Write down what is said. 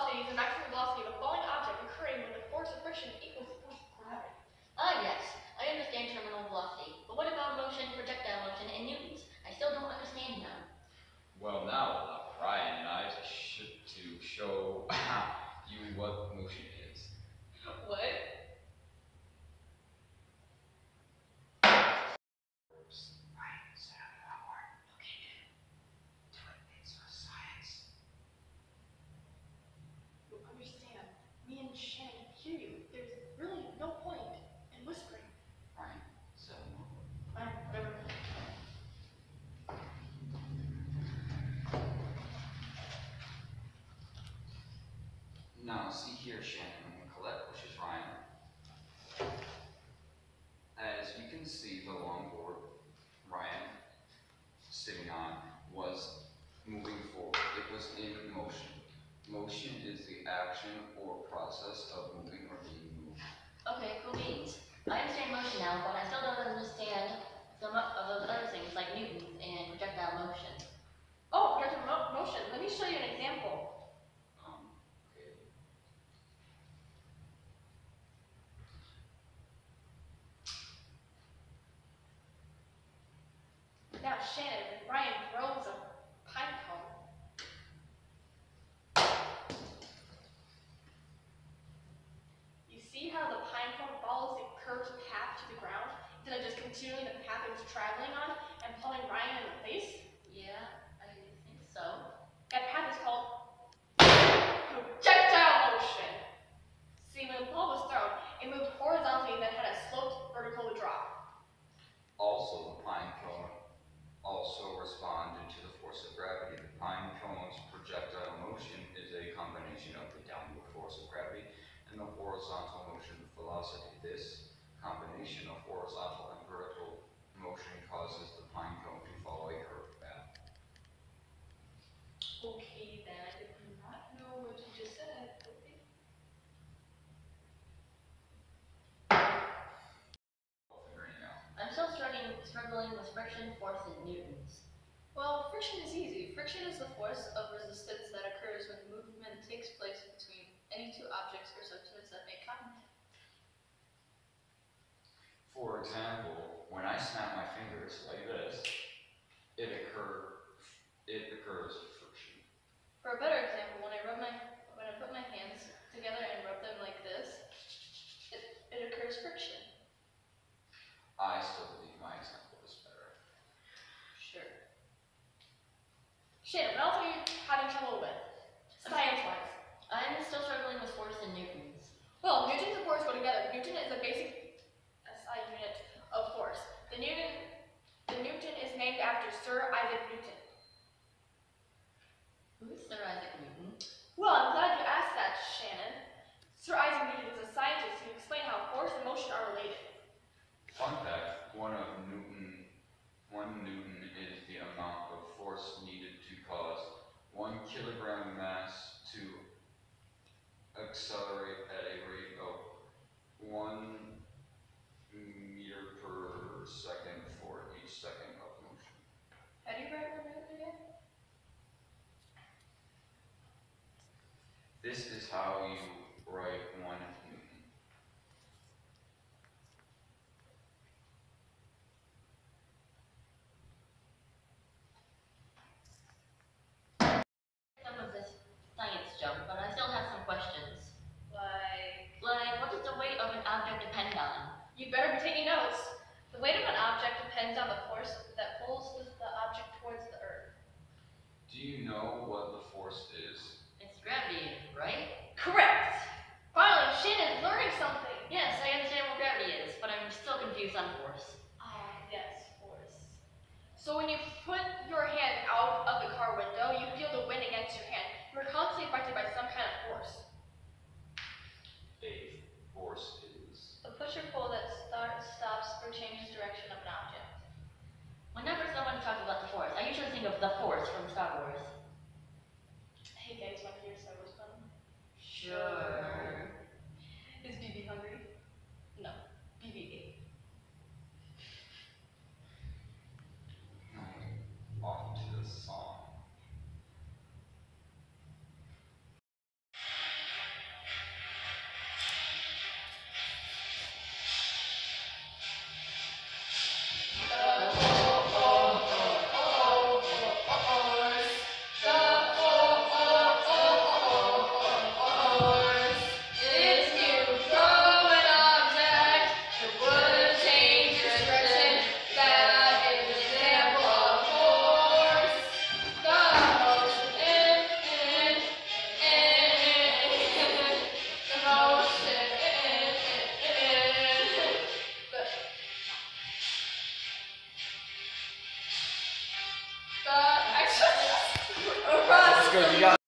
velocity is the maximum velocity of a falling object occurring when the force of friction equals the force of gravity. Ah, yes. I understand terminal velocity. But what about motion, projectile motion, and newtons? I still don't understand them. Well, now Ryan and I should to show you what motion is. What? Me and Shannon can hear you. There's really no point in whispering. Ryan, so. Alright, whatever. Now, see here, Shannon and Colette, which is Ryan. As you can see, the longboard Ryan sitting on was moving forward. It was in motion. Motion is the action or process of moving or being moved. Okay, cool beans. I understand motion now, but I still don't understand some of those other things like newtons and projectile motion. Oh, projectile motion. Let me show you an example. Okay. Now, Shannon, when Ryan throws a pine cone, you see how the pine cone follows the curved path to the ground instead of just continuing the path it was traveling on and pulling Ryan in the face? Yeah, I think so. That path is called projectile motion. See, when the ball was thrown, it moved horizontally and then had a sloped vertical drop. Also, the pine cone also responded to the force of gravity. The pine cone's projectile motion is a combination of the downward force of gravity and the horizontal motion of velocity. This combination of horizontal and vertical motion causes the pine cone to follow a curved path. Okay, then I did not know what you just said. Okay. Figuring it out. I'm still struggling with friction, force, and newtons. Well, friction is easy. Friction is the force of resistance that occurs when movement takes place between any two objects or substances that make contact. For example, when I snap my fingers like this, it occurs friction. For a better example, when I put my hands together and rub them like this, it occurs friction. I still believe my example is better. Sure. Shannon, what else are you having trouble with? Science-wise. I'm still struggling with force and newtons. Well, newtons and force go together. Newton is a basic SI unit of force. The Newton is named after Sir Isaac Newton. Who's Sir Isaac Newton? Well, I'm glad you asked that, Shannon. Sir Isaac Newton is a scientist who explained how force and motion are related. Fun fact, one Newton is the amount of force needed to cause 1 kilogram mass to accelerate at a rate of 1 meter per second for each second of motion. How do you write 1 minute again? This is how you write 1 Newton. Some of this science junk, but I still have some questions. Like, what does the weight of an object depend on? you better be taking notes. The weight of an object depends on the force that pulls the object towards the earth. Do you know what the force is? It's gravity, right? Correct! Finally, Shannon's learning something. Yes, I understand what gravity is, but I'm still confused on force. Yes, force. So when you put your hand out of the car window, you feel the wind against your hand. You're constantly affected by some kind of force. A force is. The push or pull that stops or changes direction of an object. Whenever someone talks about the force, I usually think of the force from Star Wars. Hey guys, want to hear Star Wars fun? good. You got